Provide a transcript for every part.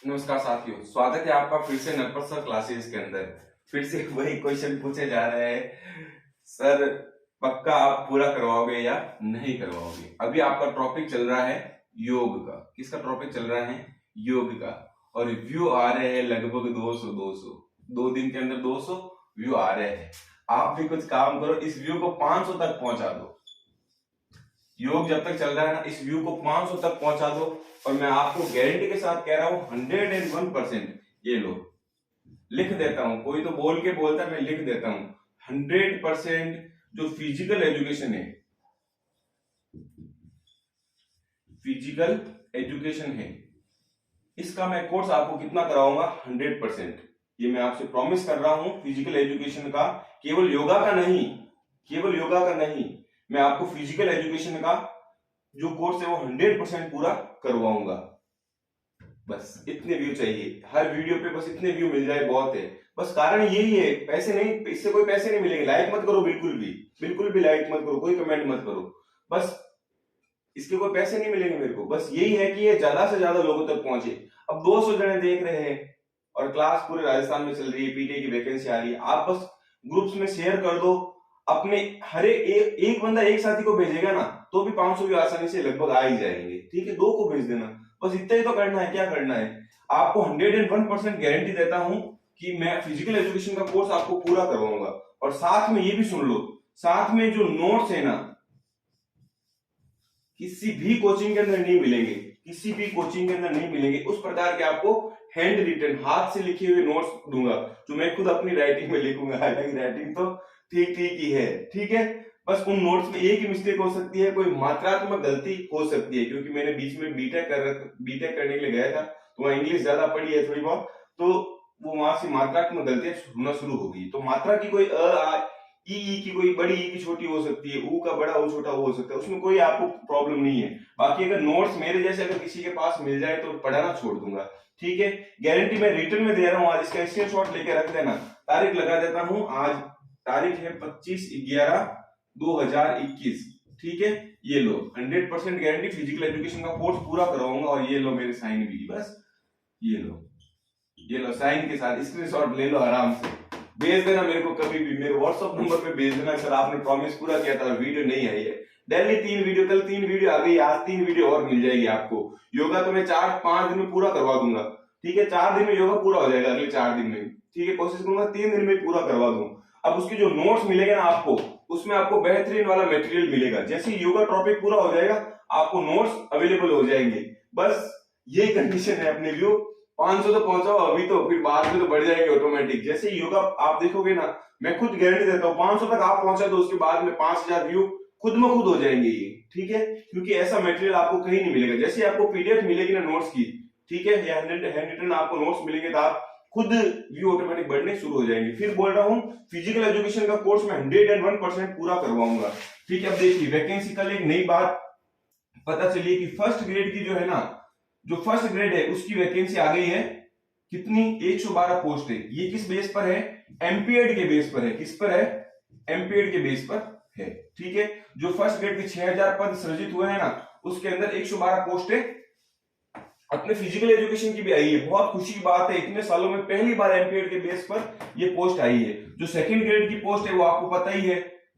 नमस्कार साथियों, स्वागत है आपका फिर से नरपत सर क्लासेस के अंदर। फिर से वही क्वेश्चन पूछे जा रहे हैं सर, पक्का आप पूरा करवाओगे या नहीं करवाओगे। अभी आपका टॉपिक चल रहा है योग का। किसका टॉपिक चल रहा है? योग का। और व्यू आ रहे हैं लगभग 200 दो दिन के अंदर 200 व्यू आ रहे हैं। आप भी कुछ काम करो, इस व्यू को 500 तक पहुंचा दो। योग जब तक चल रहा है ना, इस व्यू को 500 तक पहुंचा दो। और मैं आपको गारंटी के साथ कह रहा हूं 101%। ये लो, लिख देता हूं, कोई तो बोल के बोलता है, मैं लिख देता हूं 100% जो फिजिकल एजुकेशन है, फिजिकल एजुकेशन है, इसका मैं कोर्स आपको कितना कराऊंगा? 100%। ये मैं आपसे प्रॉमिस कर रहा हूं फिजिकल एजुकेशन का, केवल योगा का नहीं, केवल योगा का नहीं, मैं आपको फिजिकल एजुकेशन का जो कोर्स है वो 100% पूरा करवाऊंगा। बस इतने व्यू चाहिए, हर वीडियो पे बस इतने व्यू मिल जाए बहुत है। बस कारण यही है, पैसे नहीं, इससे कोई पैसे नहीं मिलेंगे। लाइक मत करो, बिल्कुल भी लाइक मत करो, कोई कमेंट मत करो, बस इसके कोई पैसे नहीं मिलेंगे मेरे को। बस यही है कि ये ज्यादा से ज्यादा लोगों तक पहुंचे। अब 200 जने देख रहे हैं और क्लास पूरे राजस्थान में चल रही है, पीटीए की वैकेंसी आ रही है। आप बस ग्रुप्स में शेयर कर दो अपने, हरे एक बंदा एक साथी को भेजेगा ना तो भी 500 भी आसानी से लगभग आ ही जाएंगे। ठीक है, 2 को भेज देना, बस इतना ही तो करना है। क्या करना है? आपको 101% गारंटी देता हूं कि मैं फिजिकल एजुकेशन का कोर्स आपको पूरा करवाऊंगा। और साथ में ये भी सुन लो, साथ में जो नोट्स है ना, किसी भी कोचिंग के अंदर नहीं मिलेंगे, किसी भी कोचिंग के अंदर नहीं मिलेंगे। उस प्रकार के आपको हैंड रिटन, हाथ से लिखे हुए नोट्स दूंगा, जो मैं खुद अपनी राइटिंग में लिखूंगा। हालांकि राइटिंग तो ठीक ठीक ही है, ठीक है। बस उन नोट्स में एक ही मिस्टेक हो सकती है, कोई मात्रात्मक गलती हो सकती है, क्योंकि मैंने बीच में बीटेक करने के लिए गया था, तो वहां इंग्लिश ज्यादा पढ़ी है थोड़ी बहुत, तो वो वहां से मात्रात्मक गलतियां होना शुरू हो गई। तो मात्रा की कोई ई की कोई बड़ी, ई की छोटी हो सकती है, ऊ का बड़ा, ऊ छोटा हो सकता है, उसमें कोई आपको प्रॉब्लम नहीं है। बाकी अगर नोट्स मेरे जैसे अगर किसी के पास मिल जाए तो पढ़ाना छोड़ दूंगा। ठीक है, गारंटी मैं रिटर्न में दे रहा हूं। आज इसका स्क्रीनशॉट लेके रख देना, तारीख लगा देता हूं। आज तारीख है 25/11/2021। ठीक है, ये लो 100% गारंटी, फिजिकल एजुकेशन का कोर्स पूरा करवाऊंगा। और ये लो मेरे साइन भी, बस ये लो साइन के साथ स्क्रीनशॉट ले लो, आराम से भेज देना मेरे को। कभी भी मेरे व्हाट्सएप नंबर पे भेज देना, सर आपने प्रॉमिस पूरा किया था, वीडियो नहीं आई है। डेली 3 वीडियो, कल 3 वीडियो आ गई, आज 3 वीडियो और मिल जाएगी आपको। योगा तो मैं 4-5 दिन में पूरा करवा दूंगा। ठीक है, 4 दिन में योगा पूरा हो जाएगा, अगले 4 दिन में। ठीक है, कोशिश करूंगा 3 दिन में पूरा करवा दूं। अब उसके जो नोट्स मिलेगा ना आपको, उसमें आपको बेहतरीन वाला मटेरियल मिलेगा। जैसे योगा टॉपिक पूरा हो जाएगा, आपको नोट्स अवेलेबल हो जाएंगे। बस यही कंडीशन है अपने व्यू। 500 तो पहुंचाओ अभी, तो फिर बाद में तो बढ़ जाएंगे ऑटोमेटिक। जैसे योगा आप देखोगे ना, मैं खुद गारंटी देता हूँ 500 तक आप पहुंचा दो, उसके बाद में 5000 व्यू खुद में खुद हो जाएंगे ये। ठीक है, क्योंकि ऐसा मटेरियल आपको कहीं नहीं मिलेगा। जैसे आपको पीडीएफ मिलेगी ना नोट्स की, ठीक है, या हैंड रिटन आपको नोट्स मिलेंगे, तो आप खुद व्यू ऑटोमेटिक बढ़ने शुरू हो जाएंगे। फिर बोल रहा हूँ फिजिकल एजुकेशन का कोर्स मैं 101% पूरा करवाऊंगा। ठीक है, अब देखिए वैकेंसी कल एक नई बात पता चली कि फर्स्ट ग्रेड की जो है ना, जो फर्स्ट ग्रेड है उसकी वैकेंसी आ गई है। कितनी? 112 पोस्ट है। ये किस बेस पर है? एमपीएड के बेस पर है। किस पर है? एमपीएड के बेस पर है। ठीक है, जो फर्स्ट ग्रेड के 6000 पद सृजित हुए हैं ना, उसके अंदर 112 पोस्ट है। अपने फिजिकल एजुकेशन की भी आई है। बहुत खुशी की बात है, इतने सालों में पहली बार एमपीएड के बेस पर ये पोस्ट आई है। जो सेकंड ग्रेड की पोस्ट है वो आपको पता ही है,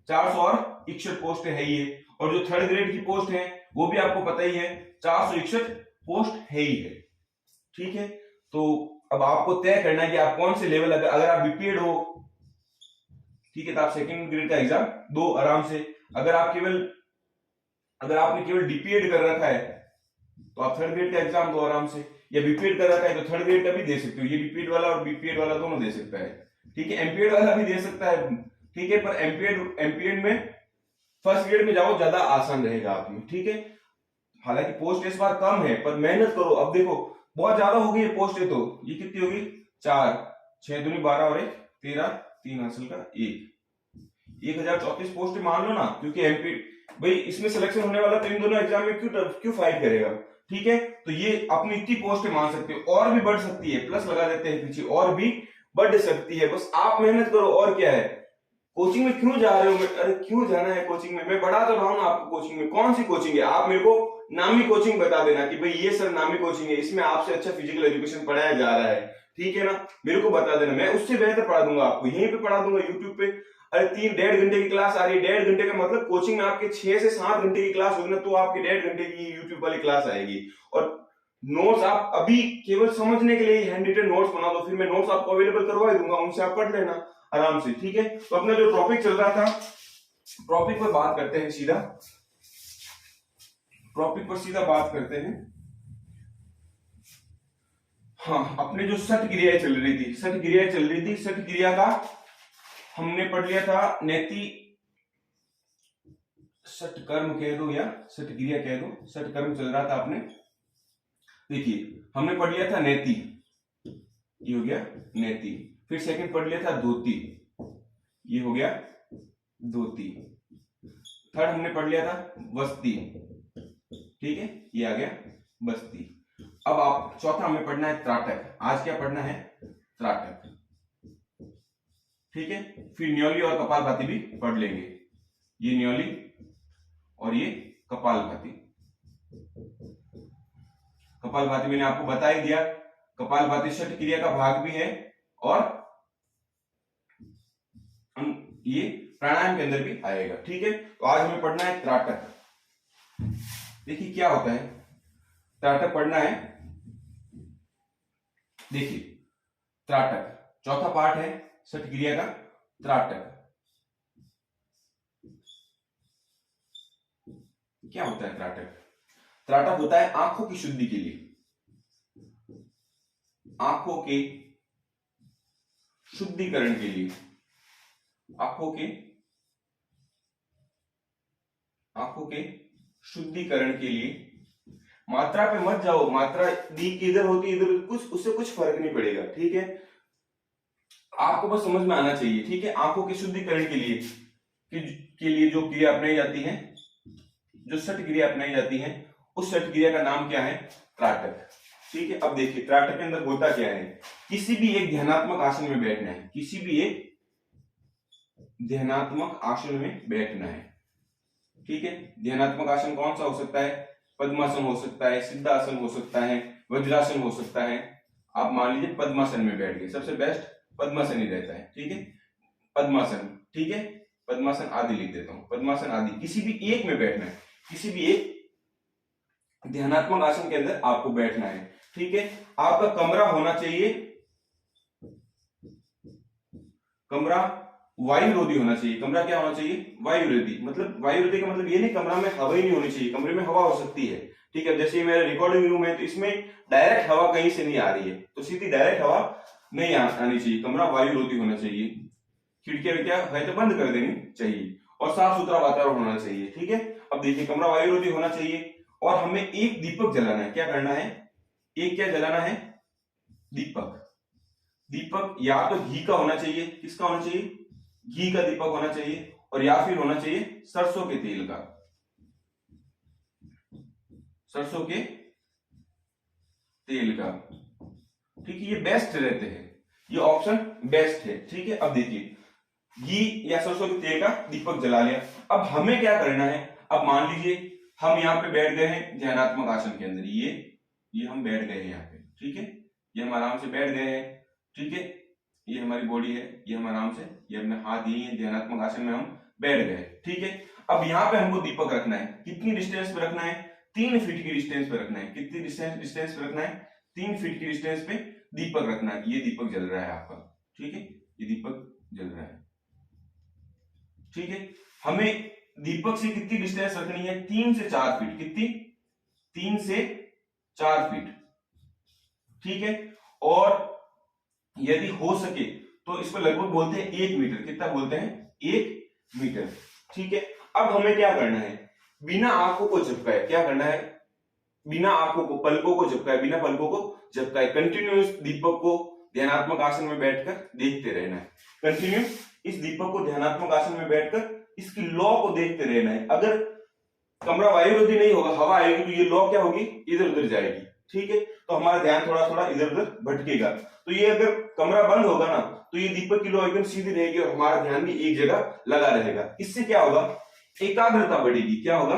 461 पोस्ट है ये। और जो थर्ड ग्रेड की पोस्ट है वो भी आपको पता ही है, 461 पोस्ट है ही है। ठीक है, तो अब आपको तय करना है कि आप कौन से लेवल, अगर आप बीपीएड हो, ठीक है, तो आप सेकंड ग्रेड का एग्जाम दो आराम से। अगर आपने केवल डीपीएड कर रखा है तो आप थर्ड ग्रेड का एग्जाम दो आराम से, या बीपीएड कर रखा है तो थर्ड ग्रेड का भी दे सकते हो। ये बीपीएड वाला और बीपीएड वाला दोनों दे सकता है। ठीक है, एमपीएड वाला भी दे सकता है। ठीक है, पर एमपीएड में फर्स्ट ग्रेड में जाओ, ज्यादा आसान रहेगा आप में। ठीक है, हालांकि पोस्ट इस बार कम है, पर मेहनत करो। अब देखो बहुत ज्यादा हो गई है पोस्ट है, तो ये कितनी होगी? 4, 6 दूनी 12 और 1 13, 3 हासिल का 1, 1034 पोस्ट मान लो ना, क्योंकि एमपी भाई इसमें सिलेक्शन होने वाला, तो इन दोनों एग्जाम में क्यों फाइट करेगा। ठीक है, तो ये अपनी इतनी पोस्ट मान सकते हो, और भी बढ़ सकती है, प्लस लगा देते हैं पीछे, और भी बढ़ सकती है। बस आप मेहनत करो, और क्या है। कोचिंग में क्यों जा रहे हो? अरे क्यों जाना है कोचिंग में? मैं बता तो रहा हूँ ना आपको कोचिंग में। कौन सी कोचिंग है? आप मेरे को नामी कोचिंग बता देना कि भाई ये सर नामी कोचिंग है, इसमें आपसे अच्छा फिजिकल एजुकेशन पढ़ाया जा रहा है, ठीक है ना, मेरे को बता देना, मैं उससे बेहतर पढ़ा दूंगा आपको, यहीं पे पढ़ा दूंगा यूट्यूब पे। अरे 3-1.5 घंटे की क्लास आ रही है, 1.5 घंटे का मतलब कोचिंग में आपके 6 से 7 घंटे की क्लास होगी ना, तो आपकी 1.5 घंटे की यूट्यूब वाली क्लास आएगी। और नोट्स आप अभी केवल समझने के लिए हैंड रिटन नोट्स बना दो, फिर मैं नोट्स आपको अवेलेबल करवा दूंगा, उनसे आप पढ़ लेना आराम से, ठीक है। तो अपना जो टॉपिक चल रहा था, टॉपिक पर बात करते हैं सीधा, टॉपिक पर सीधा बात करते हैं। हाँ, अपने जो सठ क्रियाएं चल रही थी, सठ क्रियाएं चल रही थी, सठ क्रिया का हमने पढ़ लिया था नेति, सठ कर्म कह दो या सठ क्रिया कह दो, सठ कर्म चल रहा था अपने। देखिए हमने पढ़ लिया था नेति, ये हो गया नेति। फिर सेकंड पढ़ लिया था धोती, ये हो गया धोती। थर्ड हमने पढ़ लिया था बस्ती, ठीक है, ये आ गया बस्ती। अब आप चौथा हमें पढ़ना है त्राटक। आज क्या पढ़ना है? त्राटक, ठीक है। फिर न्योली और कपालभाति भी पढ़ लेंगे, ये न्योली और ये कपालभाति। कपालभाति मैंने आपको बता ही दिया, कपालभाति षट क्रिया का भाग भी है और ये प्राणायाम के अंदर भी आएगा, ठीक है। तो आज हमें पढ़ना है त्राटक। देखिए क्या होता है, त्राटक पढ़ना है। देखिए त्राटक चौथा पार्ट है षट क्रिया का, त्राटक। क्या होता है त्राटक? त्राटक होता है आंखों की शुद्धि के लिए, आंखों के शुद्धिकरण के लिए, आंखों के शुद्धिकरण के लिए। मात्रा पे मत जाओ, मात्रा दी की इधर होती है इधर, कुछ उससे कुछ फर्क नहीं पड़ेगा, ठीक है। आपको बस समझ में आना चाहिए, ठीक है। आंखों के शुद्धिकरण के लिए जो क्रिया अपनाई जाती है, जो षट क्रिया अपनाई जाती है, उस षट क्रिया का नाम क्या है? त्राटक, ठीक है। अब देखिए त्राटक के अंदर होता क्या है, किसी भी एक ध्यानात्मक आसन में बैठना है, किसी भी एक ध्यानात्मक आसन में बैठना है, ठीक है। ध्यानात्मक आसन कौन सा हो सकता है? पद्मासन हो सकता है, सिद्धासन हो सकता है, वज्रासन हो सकता है। आप मान लीजिए पद्मासन में बैठ गए, सबसे बेस्ट पद्मासन ही रहता है, ठीक है। पद्मासन, ठीक है, पद्मासन आदि लिख देता हूं, पद्मासन आदि, किसी भी एक में बैठना है, किसी भी एक ध्यानात्मक आसन के अंदर आपको बैठना है, ठीक है। आपका कमरा होना चाहिए, कमरा वायुरोधी होना चाहिए। कमरा क्या होना चाहिए? वायुरोधी। मतलब वायुरोधी का मतलब ये नहीं कमरा में हवा ही नहीं होनी चाहिए, कमरे में हवा हो सकती है, ठीक है। जैसे मेरा रिकॉर्डिंग रूम है तो इसमें डायरेक्ट हवा कहीं से नहीं आ रही है, तो सीधी डायरेक्ट हवा नहीं आनी चाहिए, कमरा वायुरोधी होना चाहिए। खिड़कियां क्या है तो बंद कर देनी चाहिए और साफ सुथरा वातावरण होना चाहिए, ठीक है। अब देखिए कमरा वायुरोधी होना चाहिए और हमें एक दीपक जलाना है। क्या करना है? एक क्या जलाना है? दीपक। दीपक या तो घी का होना चाहिए, किसका होना चाहिए? घी का दीपक होना चाहिए, और या फिर होना चाहिए सरसों के तेल का, सरसों के तेल का, ठीक है। ये बेस्ट रहते हैं, ये ऑप्शन बेस्ट है, ठीक है। अब देखिए घी या सरसों के तेल का दीपक जला लिया। अब हमें क्या करना है? अब मान लीजिए हम यहाँ पे बैठ गए हैं ध्यानात्मक आसन के अंदर, ये हम बैठ गए हैं यहाँ पे, ठीक है। ये हम आराम से बैठ गए हैं, ठीक है। ये हमारी बॉडी है, ये हम आराम से, ये अपने हाथ यही है, ध्यानात्मक आसन में हम बैठ गए, ठीक है। अब यहाँ पे हमको दीपक रखना है, कितनी डिस्टेंस पे रखना है? 3 फीट की डिस्टेंस पे रखना है। कितनी डिस्टेंस पे रखना है? 3 फीट की डिस्टेंस पे दीपक रखना है। ये दीपक जल रहा है आपका, ठीक है, ये दीपक जल रहा है, ठीक है। हमें दीपक से कितनी डिस्टेंस रखनी है? 3 से 4 फीट। कितनी? 3 से 4 फीट, ठीक है। और यदि हो सके तो इसको लगभग बोलते हैं 1 मीटर। कितना बोलते हैं? 1 मीटर, ठीक है। अब हमें क्या करना है? बिना आंखों को झपकाए क्या करना है? बिना आंखों को, पलकों को झपकाए, बिना पलकों को झपकाए कंटिन्यूस दीपक को ध्यानात्मक आसन में बैठकर देखते रहना है। कंटिन्यूस इस दीपक को ध्यानात्मक आसन में बैठकर इसकी लौ को देखते रहना है। अगर कमरा वायुरोधी नहीं होगा, हवा आएगी तो ये लौ क्या होगी? इधर उधर जाएगी, ठीक है। तो हमारा ध्यान थोड़ा थोड़ा इधर उधर भटकेगा। तो ये अगर कमरा बंद होगा ना तो ये दीपक की लो एकदम सीधी रहेगी और हमारा ध्यान भी एक जगह लगा रहेगा। इससे क्या होगा, एकाग्रता बढ़ेगी। क्या होगा,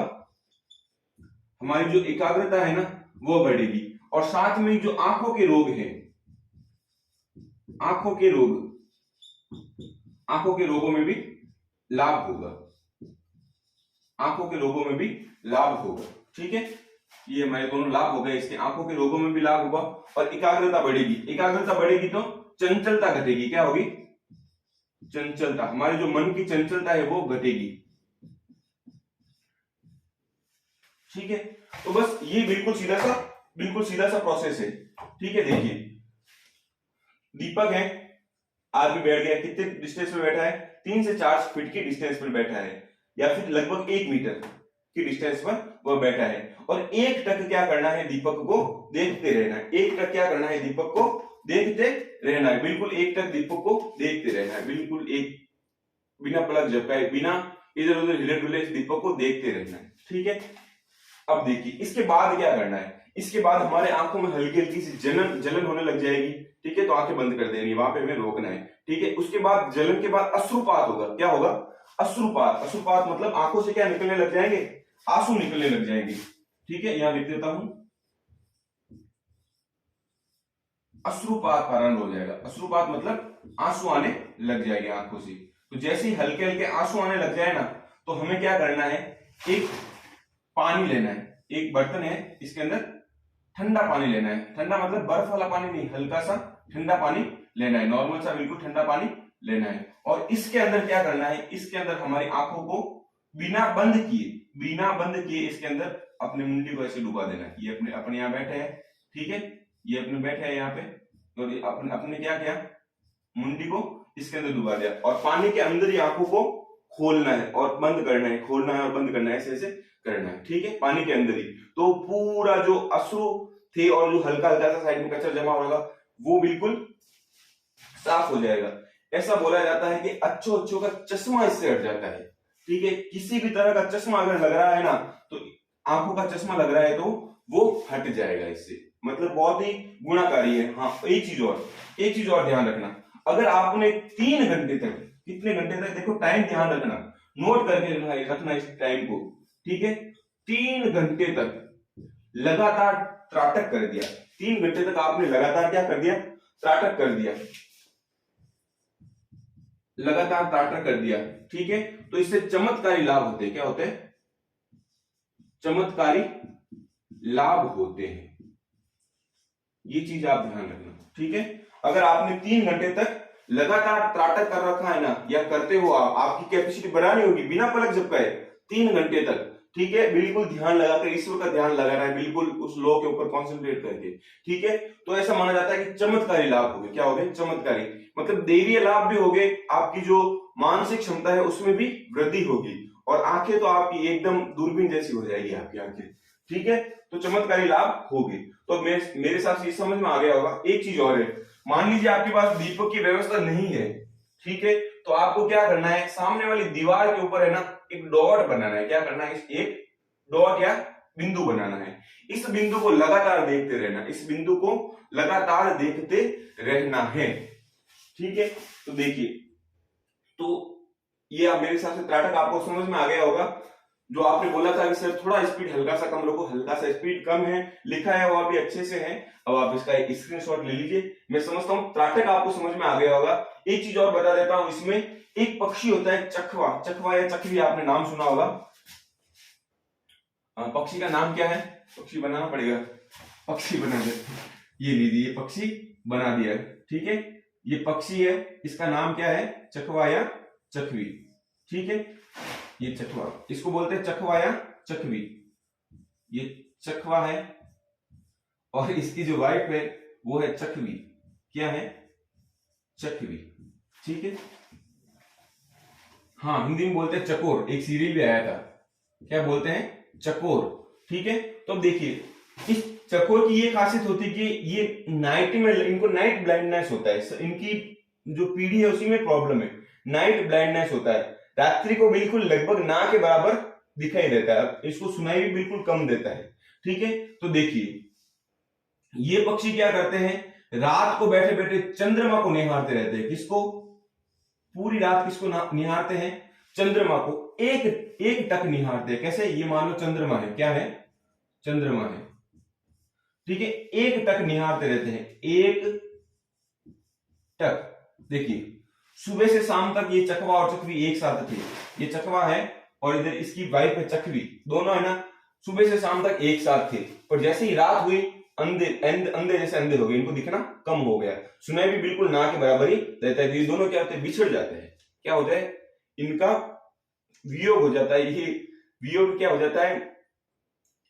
हमारी जो एकाग्रता है ना वो बढ़ेगी। और साथ में जो आंखों के रोग हैं, आंखों के रोगों में भी लाभ होगा, आंखों के रोगों में भी लाभ होगा। ठीक है, ये हमारे दोनों लाभ हो गए, इसके आंखों के रोगों में भी लाभ होगा और एकाग्रता बढ़ेगी। एकाग्रता बढ़ेगी तो चंचलता घटेगी। क्या होगी, चंचलता, हमारे जो मन की चंचलता है वो घटेगी। ठीक है, तो बस ये बिल्कुल सीधा सा प्रोसेस है। ठीक है, देखिए दीपक है, आदमी बैठ गया, कितने डिस्टेंस पे बैठा है, 3 से 4 फीट की डिस्टेंस पर बैठा है या फिर लगभग 1 मीटर की डिस्टेंस पर वह बैठा है। और एक टक क्या करना है, दीपक को देखते रहना है। एक टक क्या करना है, दीपक को देखते रहना है। बिल्कुल एक टक दीपक को देखते रहना है, बिल्कुल एक, बिना पलक झपकाए, बिना इधर उधर हिले डुले, दीपक को देखते रहना है। ठीक है, अब देखिए इसके बाद क्या करना है, इसके बाद हमारे आंखों में हल्की हल्की सी जलन होने लग जाएगी। ठीक है, तो आंखें बंद कर देनी, वहां पे हमें रोकना है। ठीक है, उसके बाद जलन के बाद अश्रुपात होगा। क्या होगा, अश्रुपात। अश्रुपात मतलब आंखों से क्या निकलने लग जाएंगे, आंसू निकलने लग जाएंगे। ठीक है, यहां लिख देता हूं, अश्रुपात प्रारंभ हो जाएगा। अश्रुपात मतलब आंसू आने लग जाएंगे आंखों से। तो जैसे ही हल्के हल्के आंसू आने लग जाए ना तो हमें क्या करना है, एक पानी लेना है, एक बर्तन है, इसके अंदर ठंडा पानी लेना है। ठंडा मतलब बर्फ वाला पानी नहीं, हल्का सा ठंडा पानी लेना है, नॉर्मल सा बिल्कुल ठंडा पानी लेना है। और इसके अंदर क्या करना है, इसके अंदर हमारी आंखों को बिना बंद किए इसके अंदर अपने मुंडी को ऐसे डुबा देना है। ये अपने यहाँ बैठे हैं, ठीक है, ये अपने बैठे हैं यहाँ पे, और ये अपने क्या किया, मुंडी को इसके अंदर डुबा दिया और पानी के अंदर ही आंखों को खोलना है और बंद करना है, खोलना है और बंद करना है, ऐसे ऐसे करना है। ठीक है, पानी के अंदर ही। तो पूरा जो अश्रु थे और जो हल्का हल्का सा साइड में कचरा जमा होगा वो बिल्कुल साफ हो जाएगा। ऐसा बोला जाता है कि अच्छों का चश्मा इससे हट जाता है। ठीक है, किसी भी तरह का चश्मा अगर लग रहा है ना, तो आंखों का चश्मा लग रहा है तो वो हट जाएगा इससे, मतलब बहुत ही गुणाकारी है। हाँ, एक चीज और ध्यान रखना, अगर आपने 3 घंटे तक, कितने घंटे तक, देखो टाइम ध्यान रखना, नोट करके रखना इस टाइम को। ठीक है, 3 घंटे तक लगातार त्राटक कर दिया, 3 घंटे तक आपने लगातार क्या कर दिया, त्राटक कर दिया, लगातार त्राटक कर दिया। ठीक है, तो इससे चमत्कारी लाभ होते हैं। क्या होते हैं, चमत्कारी लाभ होते हैं। ये चीज आप ध्यान रखना। ठीक है, अगर आपने 3 घंटे तक लगातार त्राटक कर रखा है ना, या करते हो आप, आपकी कैपेसिटी बढ़ानी होगी बिना पलक झपकाए 3 घंटे तक। ठीक है, बिल्कुल ध्यान लगाकर, ईश्वर का ध्यान लगा रहा है, बिल्कुल उस लो के ऊपर कॉन्सेंट्रेट करके। ठीक है, तो ऐसा माना जाता है कि चमत्कारी लाभ हो गए। क्या हो गए, चमत्कारी, मतलब देवीय लाभ भी हो गए, आपकी जो मानसिक क्षमता है उसमें भी वृद्धि होगी, और आंखें तो आपकी एकदम दूरबीन जैसी हो जाएगी आपकी आंखें। ठीक है, तो चमत्कारी लाभ हो गए। तो मेरे हिसाब से समझ में आ गया होगा। एक चीज और है, मान लीजिए आपके पास दीपक की व्यवस्था नहीं है, ठीक है, तो आपको क्या करना है, सामने वाली दीवार के ऊपर है ना एक डॉट बनाना है। क्या करना है, एक डॉट या बिंदु बनाना है। इस बिंदु को लगातार देखते रहना, इस बिंदु को लगातार देखते रहना है। ठीक है, तो देखिए, तो ये मेरे हिसाब से त्राटक आपको समझ में आ गया होगा। जो आपने बोला था कि सर थोड़ा स्पीड हल्का सा कम रखो, हल्का सा स्पीड कम है, लिखा है वो भी अच्छे से है। अब आप इसका एक स्क्रीनशॉट ले लीजिए। मैं समझता हूँ त्राटक आपको समझ में आ गया होगा। एक चीज और बता देता हूं, इसमें एक पक्षी होता है चकवा या चकवी, आपने नाम सुना होगा। पक्षी का नाम क्या है, पक्षी बनाना पड़ेगा, पक्षी बना दे, ये लीजिए, ये पक्षी बना दिया। ठीक है, ये पक्षी है, इसका नाम क्या है, चकवा या चकवी। ठीक है, ये चकवा, इसको बोलते हैं चकवा या चकवी। ये चकवा है और इसकी जो वाइफ है वो है चकवी। क्या है, चकवी। ठीक है, हाँ, हिंदी में बोलते हैं चकोर, एक सीरियल भी आया था, क्या बोलते हैं, चकोर। ठीक है, तो अब देखिए इस चकोर की ये खासियत होती है कि ये नाइट में, इनको नाइट ब्लाइंडनेस होता है, इनकी जो पीढ़ी है उसी में प्रॉब्लम है, नाइट ब्लाइंडनेस होता है। रात्रि को बिल्कुल लगभग ना के बराबर दिखाई देता है, इसको सुनाई भी बिल्कुल कम देता है। ठीक है, तो देखिए ये पक्षी क्या करते हैं, रात को बैठे बैठे चंद्रमा को निहारते रहते हैं। किसको? पूरी रात किसको निहारते हैं? चंद्रमा को। एक एक टक निहारते हैं। कैसे? ये मान लो चंद्रमा है, क्या है? चंद्रमा है, ठीक है। एक टक निहारते रहते हैं, एक टक। देखिए सुबह से शाम तक ये चकवा और चकवी एक साथ थे। ये चकवा है और इधर इसकी वाइफ है चकवी, दोनों है ना, सुबह से शाम तक एक साथ थे। पर जैसे ही रात हुई अंधे अंधे जैसे अंधे हो गए, इनको दिखना कम हो गया, सुनाई भी बिल्कुल ना के बराबर ही रहता है। ये दोनों क्या होते हैं? बिछड़ जाते हैं। क्या होता है? इनका वियोग हो जाता है। ये वियोग क्या हो जाता है?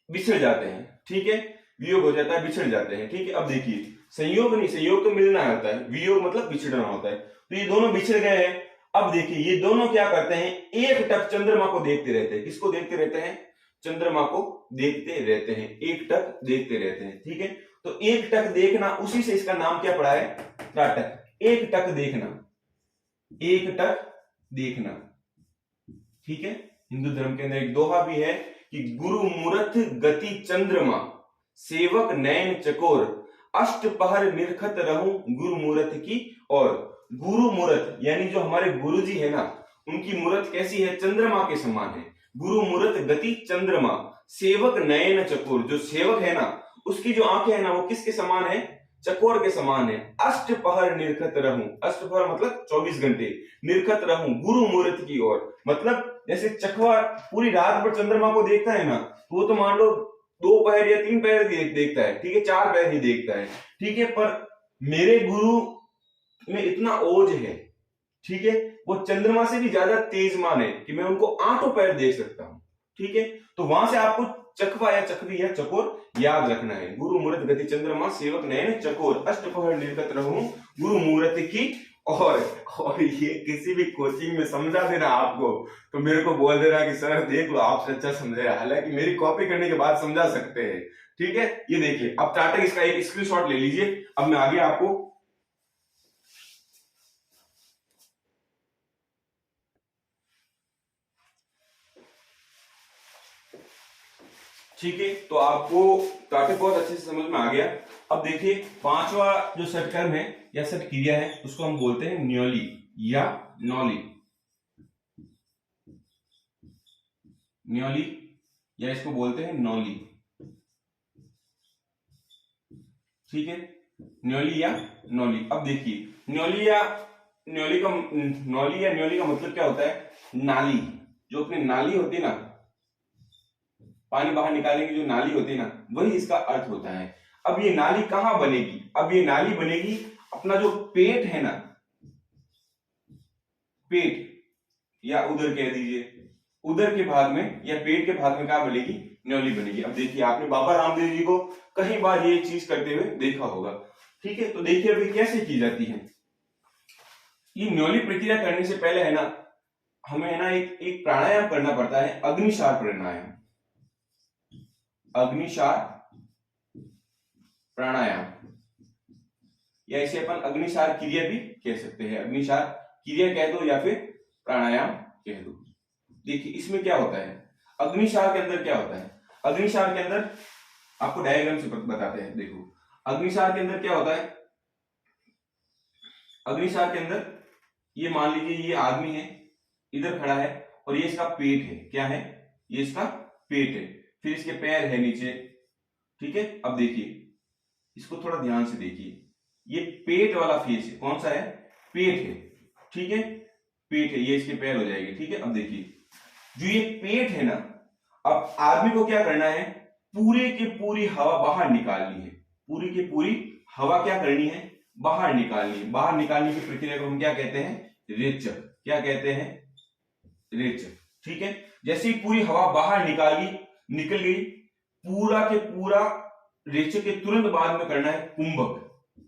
बिछड़ जाते हैं, ठीक है। वियोग हो जाता है, बिछड़ जाते हैं, ठीक है। अब देखिए संयोग नहीं, संयोग तो मिलना होता है, वियोग मतलब बिछड़ना होता है। तो ये दोनों बिछड़ गए हैं। अब देखिए ये दोनों क्या करते हैं? एक टक चंद्रमा को देखते रहते हैं। किसको देखते रहते हैं? चंद्रमा को देखते रहते हैं, एक टक देखते रहते हैं, ठीक है। तो एक टक देखना, उसी से इसका नाम क्या पड़ा है? त्राटक। एक टक देखना, एक टक देखना, ठीक है। हिंदू धर्म के अंदर एक दोहा भी है कि गुरु मूरत गति चंद्रमा, सेवक नयन चकोर, अष्ट पहर निरखत रहूं गुरु मूरत की। और गुरु मूरत यानी जो हमारे गुरु जी है ना, उनकी मूरत कैसी है? चंद्रमा के समान है। गुरु मूरत गति चंद्रमा, सेवक नयन चकोर, जो सेवक है ना उसकी जो आंखें है ना वो किसके समान है? चकोर के समान है। अष्ट पहर निरखत रहूं, अष्ट पहर मतलब 24 घंटे, निरखत रहूं गुरु मूरत की ओर। मतलब जैसे चकवा पूरी रात भर चंद्रमा को देखता है ना, तो वो तो मान लो 2 पहर या 3 पहर देखता है, ठीक है, 4 पहर ही देखता है, ठीक है। पर मेरे गुरु में इतना ओज है, ठीक है, वो चंद्रमा से भी ज्यादा तेजमान है कि मैं उनको 8 पैर देख सकता हूं, ठीक है। तो वहां से आपको चकवा या चकवी या चकोर याद रखना है। गुरु मूरत गति चंद्रमा, सेवक नयन चकोर, अष्ट पहर निरखत रहूं गुरु मूरत की। और ये किसी भी कोचिंग में समझा देना आपको, तो मेरे को बोल देना कि सर देख लो आपसे अच्छा समझाया, हालांकि मेरी कॉपी करने के बाद समझा सकते हैं, ठीक है। ये देखिए अब त्राटक, इसका एक स्क्रीनशॉट ले लीजिए। अब मैं आगे आपको, ठीक है, तो आपको त्राटक बहुत अच्छे से समझ में आ गया। अब देखिए 5वां जो षटकर्म है या षट क्रिया है उसको हम बोलते हैं न्योली या नौली। न्योली या इसको बोलते हैं नौली, ठीक है। न्योली या नौली। अब देखिए न्योली या न्योली का मतलब क्या होता है? नाली। जो अपनी नाली होती है ना, पानी बाहर निकालने की जो नाली होती है ना, वही इसका अर्थ होता है। अब ये नाली कहां बनेगी? अब ये नाली बनेगी अपना जो पेट है ना, पेट या उदर कह दीजिए, उदर के भाग में या पेट के भाग में क्या बनेगी? न्योली बनेगी। अब देखिए आपने बाबा रामदेव जी को कई बार ये चीज करते हुए देखा होगा, ठीक है। तो देखिए अभी कैसे की जाती है ये न्योली प्रक्रिया। करने से पहले है ना, हमें है ना एक प्राणायाम करना पड़ता है, अग्निसार प्राणायाम। अग्निसार प्राणायाम या इसे अपन अग्निसार क्रिया भी कह सकते हैं। अग्निसार क्रिया कह दो या फिर प्राणायाम कह दो। देखिए इसमें क्या होता है, अग्निसार के अंदर क्या होता है? अग्निसार के अंदर आपको डायग्राम से बताते हैं। देखो अग्निसार के अंदर क्या होता है? अग्निसार के अंदर ये मान लीजिए ये आदमी है, इधर खड़ा है और ये इसका पेट है। क्या है? ये इसका पेट है। फिर इसके पैर है नीचे, ठीक है। अब देखिए इसको थोड़ा ध्यान से देखिए, ये पेट वाला फेस है, कौन सा है? पेट है, ठीक है, पेट है। ये इसके पैर हो जाएंगे, ठीक है। अब देखिए जो ये पेट है ना, अब आदमी को क्या करना है? पूरी की पूरी हवा बाहर निकालनी है। पूरी की पूरी हवा क्या करनी है? बाहर निकालनी है। बाहर निकालने की प्रक्रिया को हम क्या कहते हैं? रेचक। क्या कहते हैं? रेचक, ठीक है। जैसे ही पूरी हवा बाहर निकल गई, पूरा के पूरा रेचक के तुरंत बाद में करना है कुंभक।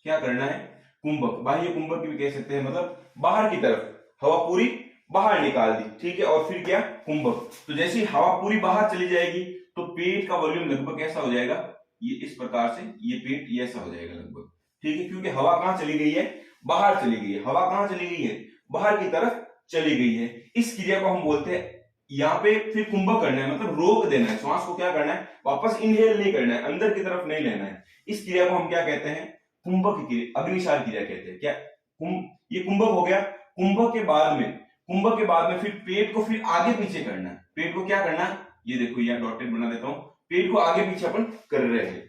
क्या करना है? कुंभक। बाह्य कुंभक भी कह सकते हैं, मतलब बाहर की तरफ हवा पूरी बाहर निकाल दी, ठीक है। और फिर क्या? कुंभक। तो जैसे ही हवा पूरी बाहर चली जाएगी तो पेट का वॉल्यूम लगभग कैसा हो जाएगा? ये इस प्रकार से, ये पेट ये ऐसा हो जाएगा लगभग, ठीक है। क्योंकि हवा कहां चली गई है? बाहर चली गई है। हवा कहां चली गई है? बाहर की तरफ चली गई है। इस क्रिया को हम बोलते हैं यहाँ पे फिर कुंभक करना है, मतलब रोक देना है, श्वास को क्या करना है, वापस इनहेल नहीं करना है, अंदर की तरफ नहीं लेना है। इस क्रिया को हम क्या कहते हैं, कुंभक क्रिया, अग्निसार क्रिया कहते हैं। क्या ये कुंभक हो गया। कुंभक के बाद में फिर पेट को फिर आगे पीछे करना है। पेट को क्या करना है, ये देखो यहाँ डॉटेड बना देता हूं, पेट को आगे पीछे अपन कर रहे हैं,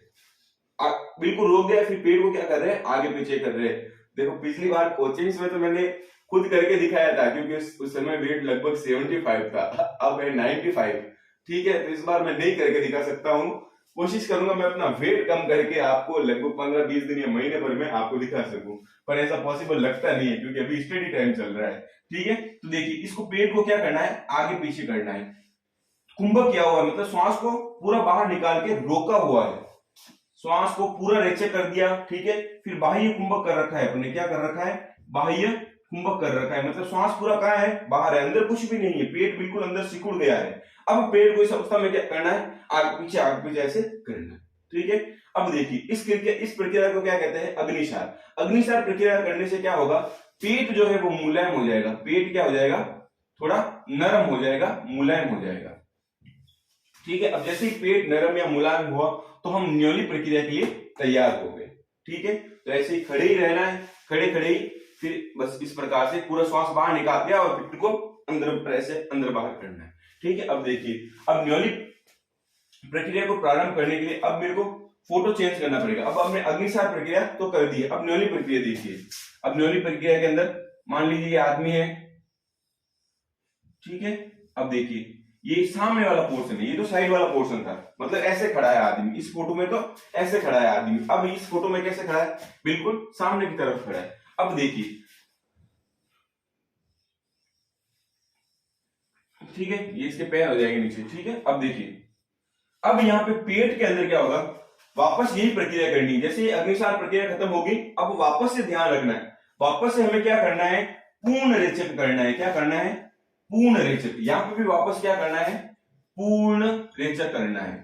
बिल्कुल रोक दिया, फिर पेट को क्या कर रहे हैं, आगे पीछे कर रहे हैं। देखो पिछली बार कोचिंग्स में तो मैंने खुद करके दिखाया था, क्योंकि उस समय वेट लगभग 75 था, अब है 95। ठीक है, तो इस बार मैं नहीं करके दिखा सकता हूँ, कोशिश करूंगा मैं अपना वेट कम करके आपको लगभग 15-20 दिन या महीने भर में आपको दिखा सकूं, पर ऐसा पॉसिबल लगता नहीं है क्योंकि अभी स्टडी टाइम चल रहा है। ठीक है, तो देखिए इसको पेट को क्या करना है, आगे पीछे करना है। कुंभक क्या हुआ, मतलब श्वास को पूरा बाहर निकाल के रोका हुआ है, श्वास को पूरा रेचक कर दिया। ठीक है, फिर बाह्य कुंभक कर रखा है अपने, क्या कर रखा है, बाह्य कुंभक कर रखा है, मतलब श्वास पूरा कहाँ है, बाहर है, अंदर कुछ भी नहीं है, पेट बिल्कुल अंदर सिकुड़ गया है। अब पेट को इस अवस्था में क्या करना है, आगे पीछे ऐसे करना है। ठीक है, अब देखिए इस प्रक्रिया को क्या कहते हैं, अग्निसार। अग्निसार प्रक्रिया करने से क्या होगा, पेट जो है वो मुलायम हो जाएगा, पेट क्या हो जाएगा, थोड़ा नरम हो जाएगा, मुलायम हो जाएगा। ठीक है, अब जैसे ही पेट नरम या मुलायम हुआ तो हम न्योली प्रक्रिया के लिए तैयार हो गए। ठीक है, तो ऐसे ही खड़े ही रहना है, खड़े खड़े ही फिर बस इस प्रकार से पूरा श्वास बाहर निकाल दिया और पेट को अंदर प्रेस से अंदर बाहर करना है। ठीक है, अब देखिए, अब न्योली प्रक्रिया को प्रारंभ करने के लिए अब मेरे को फोटो चेंज करना पड़ेगा। अब हमने अग्निसार प्रक्रिया तो कर दी है, अब न्योली प्रक्रिया देखिए। अब न्योली प्रक्रिया के अंदर मान लीजिए ये आदमी है, ठीक है, अब देखिए ये सामने वाला पोर्शन है, ये तो साइड वाला पोर्शन था, मतलब ऐसे खड़ा है आदमी, इस फोटो में तो ऐसे खड़ा है आदमी, अब इस फोटो में कैसे खड़ा है, बिल्कुल सामने की तरफ खड़ा है। अब देखिए, ठीक है, ये इसके पैर हो जाएंगे नीचे। ठीक है, अब देखिए, अब यहाँ पे पेट के अंदर क्या होगा, वापस यही प्रक्रिया करनी है, जैसे अग्निसार प्रक्रिया खत्म होगी, अब वापस से ध्यान रखना है, वापस से हमें क्या करना है, पूर्ण रेचक करना है। क्या करना है, पूर्ण रेचक। यहां पे भी वापस क्या करना है, पूर्ण रेचक करना है।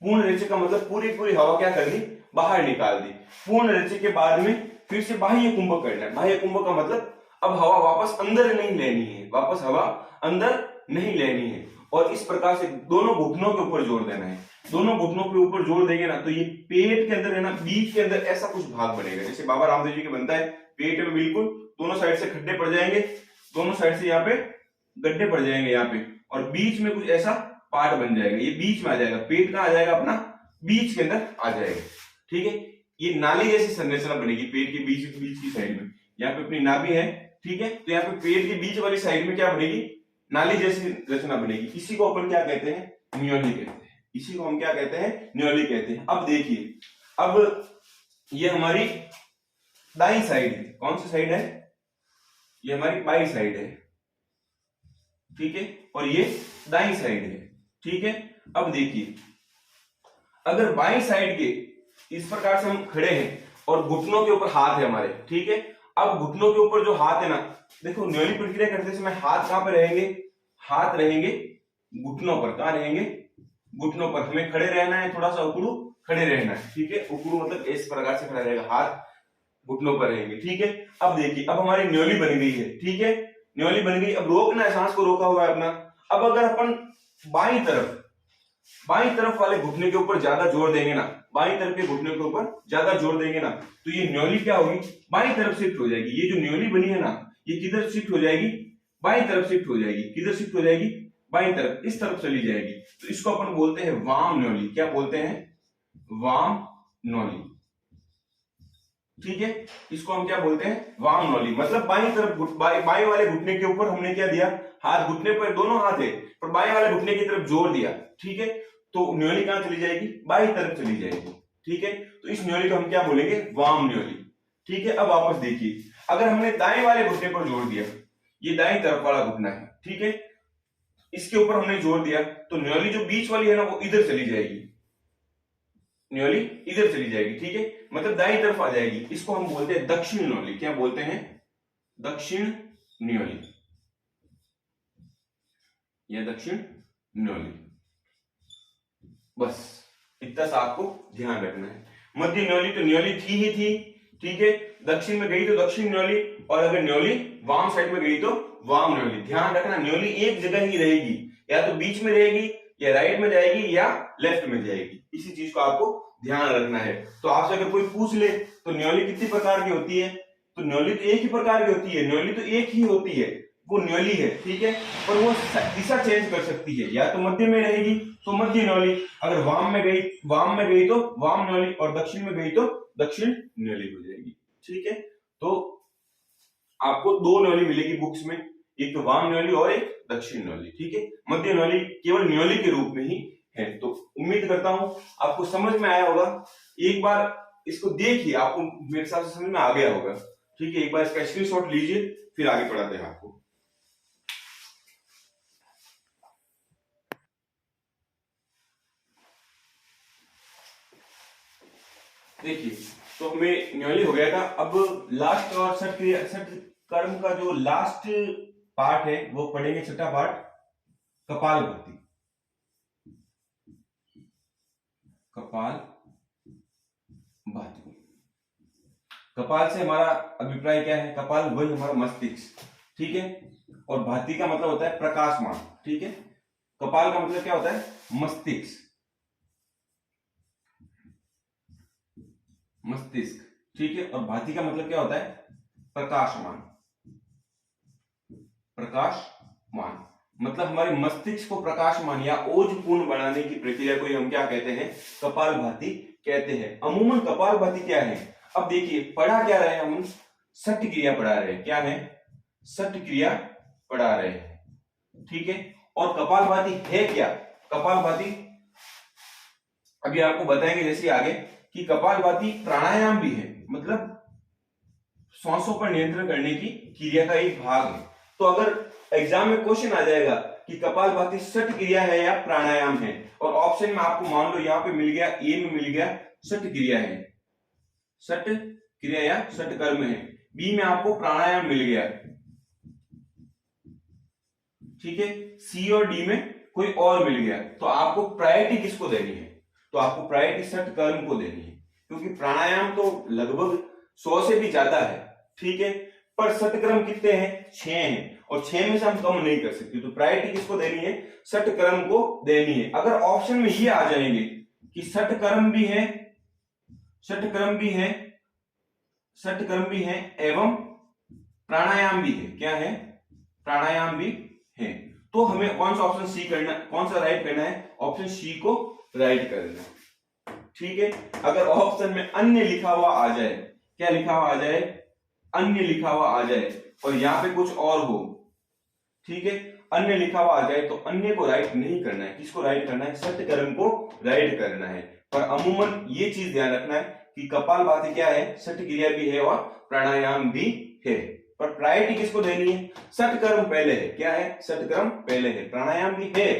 पूर्ण रेचक का मतलब पूरी पूरी हवा क्या कर दी, बाहर निकाल दी। पूर्ण रेचक के बाद में फिर से बाह्य कुंभक करना है। बाह्य कुंभक का मतलब अब हवा वापस अंदर नहीं लेनी है, वापस हवा अंदर नहीं लेनी है, और इस प्रकार से दोनों घुटनों के ऊपर जोर देना है। दोनों घुटनों के ऊपर जोर देंगे ना तो ये पेट के अंदर है ना, बीच के अंदर ऐसा कुछ भाग बनेगा, जैसे बाबा रामदेव जी के बनता है, पेट में बिल्कुल दोनों साइड से खड्डे पड़ जाएंगे, दोनों साइड से यहाँ पे गड्ढे पड़ जाएंगे यहाँ पे, और बीच में कुछ ऐसा पार्ट बन जाएगा, ये बीच में आ जाएगा, पेट कहाँ आ जाएगा अपना, बीच के अंदर आ जाएगा। ठीक है, ये नाली जैसी संरचना बनेगी पेट के बीच की साइड में, यहाँ पे अपनी नाभि है। ठीक है, तो यहाँ पे पेट के बीच वाली साइड में क्या बनेगी, नाली जैसी रचना बनेगी, इसी को अपन क्या कहते हैं, न्योली कहते हैं। इसी को हम क्या कहते हैं, न्योली कहते हैं। अब देखिए, अब ये हमारी दाई साइड है, कौन सी साइड है, ये हमारी बाई साइड है। ठीक है, और ये दाई साइड है। ठीक है, अब देखिए, अगर बाई साइड के इस प्रकार से हम खड़े हैं और घुटनों के ऊपर हाथ है हमारे, ठीक है, अब घुटनों के ऊपर जो हाथ है ना, देखो न्योली प्रक्रिया करते समय हाथ कहां पर रहेंगे, हाथ रहेंगे घुटनों पर। कहां रहेंगे, घुटनों पर। हमें खड़े रहना है, थोड़ा सा उकड़ू खड़े रहना है। ठीक है, उकड़ू मतलब इस प्रकार से खड़ा रहेगा, हाथ घुटनों पर रहेंगे। ठीक है, अब देखिए, अब हमारी न्योली बन गई है। ठीक है, न्योली बन गई, अब रोकना है, सांस को रोका हुआ है अपना। अब अगर अपन बाई तरफ वाले घुटने के ऊपर ज्यादा जोर देंगे ना, बाई तरफ के घुटने के ऊपर ज्यादा जोर देंगे ना, तो ये न्योली क्या होगी, बाई तरफ शिफ्ट हो जाएगी। ये जो न्योली बनी है ना, ये किधर शिफ्ट हो जाएगी, बाई तरफ शिफ्ट हो जाएगी। किधर शिफ्ट हो जाएगी, बाई तरफ, इस तरफ चली जाएगी। तो इसको अपन बोलते हैं वाम न्योली। क्या बोलते हैं, वाम न्योली। ठीक है, इसको हम क्या बोलते हैं, वाम न्योली। मतलब बाई तरफ, बाई वाले घुटने के ऊपर हमने क्या दिया, हाथ, घुटने पर दोनों हाथ है, पर बाएं वाले घुटने की तरफ जोर दिया। ठीक है, तो न्योली कहां चली जाएगी, बाई तरफ चली जाएगी। ठीक है, तो इस न्योली को हम क्या बोलेंगे, वाम न्योली। ठीक है, अब वापस देखिए, अगर हमने दाएं वाले घुटने पर जोर दिया, ये दाएं तरफ वाला घुटना है, ठीक है, इसके ऊपर हमने जोर दिया, तो न्योली जो बीच वाली है ना, वो इधर चली जाएगी, न्योली इधर चली जाएगी। ठीक है, मतलब दाईं तरफ आ जाएगी। इसको हम बोलते हैं दक्षिण न्योली। क्या बोलते हैं, दक्षिण न्योली या दक्षिण न्योली। बस इतना सा आपको ध्यान रखना है। मध्य न्योली तो न्योली थी ही थी, ठीक है। दक्षिण में गई तो दक्षिण न्योली, और अगर न्योली वाम साइड में गई तो वाम न्योली। ध्यान रखना न्योली एक जगह ही रहेगी, या तो बीच में रहेगी, या राइट में जाएगी, या लेफ्ट में जाएगी। इसी चीज को आपको ध्यान रखना है। तो आपसे अगर कोई पूछ ले तो न्योली कितनी प्रकार की होती है, तो न्योली तो एक ही प्रकार की होती है, न्योली तो एक ही होती है, वो न्योली है, ठीक है। पर वो दिशा चेंज कर सकती है, या तो मध्य में रहेगी तो मध्य न्योली, अगर वाम में गई तो वाम न्योली, और दक्षिण में गई तो दक्षिण न्योली हो जाएगी, ठीक है। तो आपको दो न्योली मिलेगी बुक्स में, एक तो वाम न्योली और एक दक्षिण न्योली, ठीक है। मध्य न्योली केवल न्योली के रूप में ही है। तो उम्मीद करता हूं आपको समझ में आया होगा। एक बार इसको देखिए, आपको मेरे हिसाब से समझ में आ गया होगा, ठीक है। एक बार इसका स्क्रीनशॉट लीजिए, फिर आगे पढ़ाते हैं आपको। देखिए, तो हमें न्योली हो गया था। अब लास्ट और सठ कर्म का जो लास्ट पार्ट है वो पढ़ेंगे, छठा पार्ट, कपाल भाती। कपाल भाती, कपाल से हमारा अभिप्राय क्या है, कपाल वही हमारा मस्तिष्क, ठीक है। और भाती का मतलब होता है प्रकाशमान, ठीक है। कपाल का मतलब क्या होता है, मस्तिष्क, मस्तिष्क, ठीक है। और भाती का मतलब क्या होता है, प्रकाशमान, प्रकाशमान मतलब हमारे मस्तिष्क को प्रकाशमान या ओजपूर्ण बनाने की प्रक्रिया को हम क्या कहते हैं, कपाल भाती कहते हैं। अमूमन कपाल भाती क्या है, अब देखिए पढ़ा क्या रहे हैं हम, सठ क्रिया पढ़ा रहे हैं, क्या है, सठ क्रिया पढ़ा रहे हैं, ठीक है। और कपाल भाती है क्या, कपाल भाती अभी आपको बताएंगे जैसे आगे कि कपाल भाती प्राणायाम भी है, मतलब श्वासों पर नियंत्रण करने की क्रिया का एक भाग है। तो अगर एग्जाम में क्वेश्चन आ जाएगा कि कपाल भाती सठ क्रिया है या प्राणायाम है, और ऑप्शन में आपको मान लो यहाँ पे मिल गया, ए में मिल गया सठ क्रिया है, सठ क्रिया या सठ कर्म है, बी में आपको प्राणायाम मिल गया, ठीक है, सी और डी में कोई और मिल गया, तो आपको प्रायोरिटी किसको देनी है, तो आपको प्रायोरिटी सठ कर्म को देनी है, क्योंकि प्राणायाम तो लगभग 100 से भी ज्यादा है, ठीक है। पर सठ कर्म कितने हैं, 6 हैं, और 6 में से हम कम नहीं कर सकते, तो प्रायोरिटी किसको देनी है, सठ कर्म को देनी है। अगर ऑप्शन में ये आ जाएंगे कि सठ कर्म भी है, सठ कर्म भी है, सठ कर्म भी है एवं प्राणायाम भी है, क्या है, प्राणायाम भी है, तो हमें कौन सा ऑप्शन सी करना, कौन सा राइट करना है, ऑप्शन सी को राइट करना है, ठीक है। अगर ऑप्शन में अन्य लिखा हुआ आ जाए, क्या लिखा हुआ आ जाए, अन्य लिखा हुआ आ जाए, और यहां पे कुछ और हो, ठीक है, अन्य लिखा हुआ आ जाए, तो अन्य को राइट नहीं करना है, किसको राइट करना है, सठ कर्म को राइट करना है। पर अमूमन ये चीज ध्यान रखना है कि कपाल भाती क्या है, सठ क्रिया भी है और प्राणायाम भी है, पर प्रायोरिटी किसको देनी है, सठ कर्म पहले है, क्या है, सठ कर्म पहले है, प्राणायाम भी है,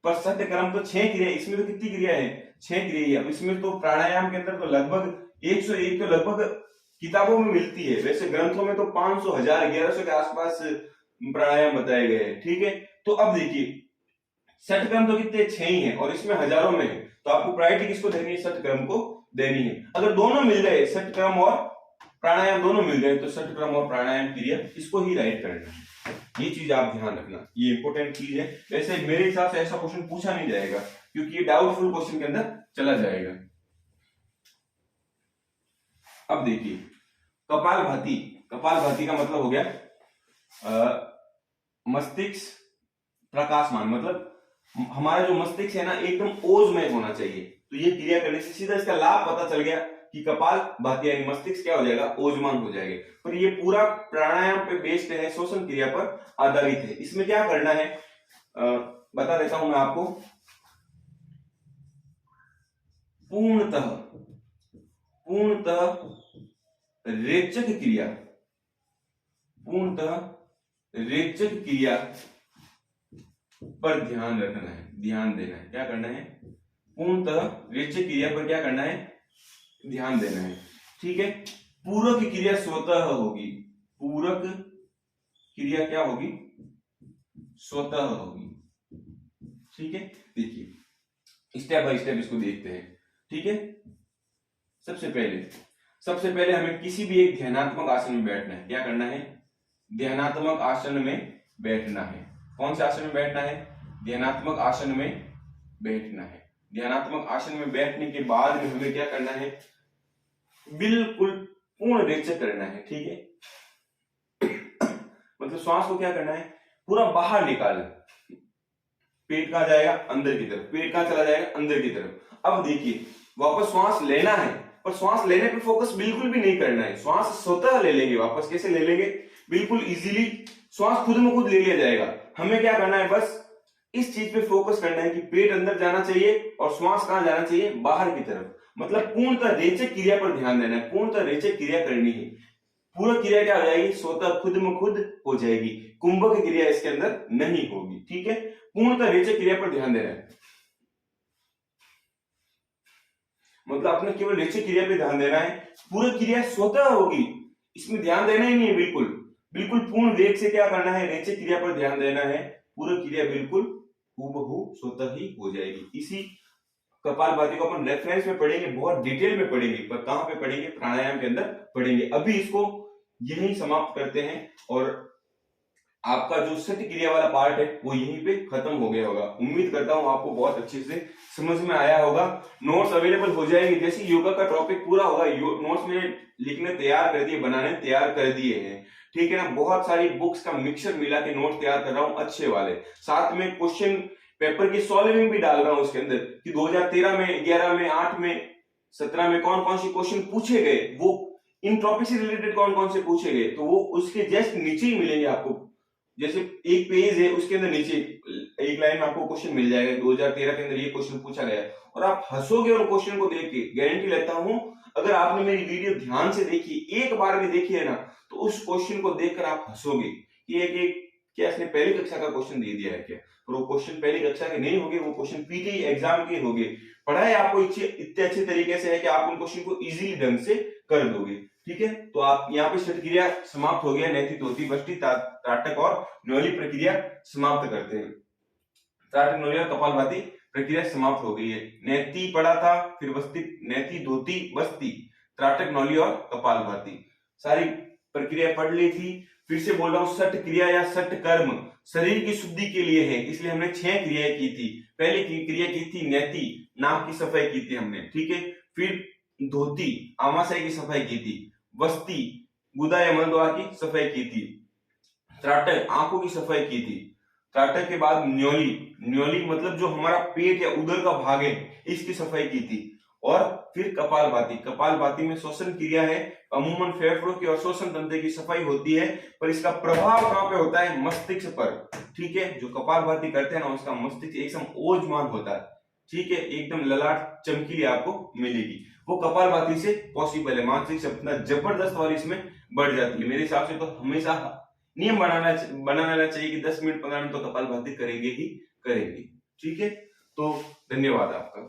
पर सठ कर्म तो 6 क्रिया, इसमें तो कितनी क्रिया है, 6 क्रिया। अब इसमें तो प्राणायाम के अंदर तो लगभग 101 तो लगभग किताबों में मिलती है, वैसे ग्रंथों में तो 500, 1000, 1100 के आसपास प्राणायाम बताए गए हैं, ठीक है। तो अब देखिए सठ कर्म तो कितने, 6 ही है, और इसमें हजारों में है, तो आपको प्रायोरिटी किसको देनी है, सठ कर्म को देनी है। अगर दोनों मिल जाए, सठ कर्म और प्राणायाम दोनों मिल जाए, तो सठ कर्म और प्राणायाम क्रिया इसको ही राइट करना है, ये चीज आप ध्यान रखना, ये इंपॉर्टेंट चीज है। वैसे मेरे हिसाब से ऐसा क्वेश्चन पूछा नहीं जाएगा, क्योंकि ये डाउटफुल क्वेश्चन के अंदर चला जाएगा। अब देखिए कपाल भाती, कपाल भाती का मतलब हो गया मस्तिष्क प्रकाशमान, मतलब हमारा जो मस्तिष्क है ना एकदम ओजमय होना चाहिए, तो ये क्रिया करने से सीधा इसका लाभ पता चल गया कि कपाल भाती यानी मस्तिष्क क्या हो जाएगा, ओजमान हो जाएगा। पर ये पूरा प्राणायाम पे बेस्ड है, श्वसन क्रिया पर आधारित है। इसमें क्या करना है बता देता हूं मैं आपको, पूर्णतः रेचक क्रिया, पूर्णतः रेचक क्रिया पर ध्यान रखना है, ध्यान देना है, क्या करना है, पूर्णतः रेचक क्रिया पर क्या करना है, ध्यान देना है, ठीक है। पूरक क्रिया स्वतः होगी, पूरक क्रिया क्या होगी, स्वतः होगी, ठीक है। देखिए स्टेप बाय स्टेप इसको देखते हैं, ठीक है। सबसे पहले सबसे पहले हमें किसी भी एक ध्यानात्मक आसन में बैठना है। क्या करना है? ध्यानात्मक आसन में बैठना है। कौन से आसन में बैठना है? ध्यानात्मक आसन में बैठना है। ध्यानात्मक आसन में बैठने के बाद में हमें क्या करना है? बिल्कुल पूर्ण रेचक करना है। ठीक है, मतलब श्वास को क्या करना है? पूरा बाहर निकालना। पेट कहाँ जाएगा? अंदर की तरफ। पेट कहाँ चला जाएगा? अंदर की तरफ। अब देखिए, वापस श्वास लेना है, पर श्वास लेने पे फोकस बिल्कुल भी नहीं करना है। श्वास स्वतः ले लेंगे वापस। कैसे ले लेंगे? बिल्कुल इजीली श्वास खुद में खुद ले लिया जाएगा। हमें क्या करना है? बस इस चीज पे फोकस करना है कि पेट अंदर जाना चाहिए और श्वास कहां जाना चाहिए? बाहर की तरफ। मतलब पूर्णतः रेचक क्रिया पर ध्यान देना है। पूर्णतः रेचक क्रिया करनी है। पूरा क्रिया क्या हो जाएगी? स्वतः खुद में खुद हो जाएगी। कुंभक क्रिया इसके अंदर नहीं होगी। ठीक है, पूर्णतः रेचक क्रिया पर ध्यान देना है। मतलब आपने केवल रेचक क्रिया पे ध्यान देना है। पूरी क्रिया स्वतः होगी, इसमें ध्यान देना ही नहीं है। बिल्कुल बिल्कुल पूर्ण वेग से क्या करना है? रेचक क्रिया पर ध्यान देना है। पूरी क्रिया बिल्कुल हूबहू स्वतः ही हो जाएगी। इसी कपालभाति को अपन रेफरेंस में पढ़ेंगे, बहुत डिटेल में पढ़ेंगे। पर कहां पे पढ़ेंगे? प्राणायाम के अंदर पढ़ेंगे। अभी इसको यही समाप्त करते हैं और आपका जो सठ क्रिया वाला पार्ट है वो यहीं पे खत्म हो गया होगा। उम्मीद करता हूं आपको बहुत अच्छे से समझ में आया होगा। नोट्स अवेलेबल हो जाएंगे जैसे योगा का टॉपिक पूरा होगा। नोट्स में लिखने तैयार कर दिए, बनाने तैयार कर दिए हैं। ठीक है ना, बहुत सारी बुक्स का मिक्सचर मिला के नोट तैयार कर रहा हूं अच्छे वाले। साथ में क्वेश्चन पेपर की सॉल्विंग भी डाल रहा हूं उसके अंदर कि 2013 में, 11 में, 8 में, 17 में कौन कौन से क्वेश्चन पूछे गए, वो इन टॉपिक से रिलेटेड कौन कौन से पूछे गए, तो वो उसके जस्ट नीचे ही मिलेंगे आपको। जैसे एक पेज है उसके अंदर नीचे एक लाइन में आपको क्वेश्चन मिल जाएगा 2013 के अंदर ये क्वेश्चन पूछा गया है, और आप हंसोगे उन क्वेश्चन को देख के। गारंटी लेता हूं अगर आपने मेरी वीडियो ध्यान से देखी, एक बार भी देखी है ना, तो उस क्वेश्चन को देखकर आप हंसोगे कि एक क्या इसने पहली कक्षा का क्वेश्चन दे दिया है क्या। पर वो क्वेश्चन पहली कक्षा के नहीं होंगे, वो क्वेश्चन पीटी एग्जाम के होंगे। पढ़ाई आपको इतने अच्छे तरीके से है कि आप उन क्वेश्चन को इजीली ढंग से कर दोगे। ठीक है, तो आप यहाँ पे षट क्रिया समाप्त हो गया। नैति, धोती, वष्टि, त्राटक और न्योली प्रक्रिया समाप्त करते हैं। त्राटक, न्योली और कपालभाति प्रक्रिया समाप्त हो गई है। नैति पढ़ा था, फिर वस्ती, नैति, धोती, वस्ती, त्राटक, न्योली और कपालभाति सारी प्रक्रिया पढ़ ली थी। फिर से बोल रहा हूँ, षट क्रिया या षट कर्म शरीर की शुद्धि के लिए है, इसलिए हमने 6 क्रियाएं की थी। पहली क्रिया की थी नैति, नाक की सफाई की थी हमने। ठीक है, फिर धोती, आमाशय की सफाई की थी। वस्ती, गुदा या मलद्वार की सफाई की थी। त्राटक, आंखों की सफाई की थी। त्राटक के बाद न्योली, न्योली मतलब जो हमारा पेट या उदर का भाग है, इसकी सफाई की थी। और फिर कपालभाति, कपालभाति में श्वसन क्रिया है। अमूमन फेफड़ों की और श्वसन तंत्र की सफाई होती है, पर इसका प्रभाव कहां पे होता है? मस्तिष्क पर। ठीक है, जो कपालभाति करते हैं ना, उसका मस्तिष्क एकदम ओजमान होता है। ठीक है, एकदम ललाट चमकीली आपको मिलेगी। वो कपालभाति से पॉसिबल है। मानसिक क्षमता जबरदस्त वाली इसमें बढ़ जाती है। मेरे हिसाब से तो हमेशा नियम बनाना चाहिए कि 10 मिनट 15 मिनट तो कपालभाति करेंगे ही करेंगे। ठीक है, तो धन्यवाद आपका।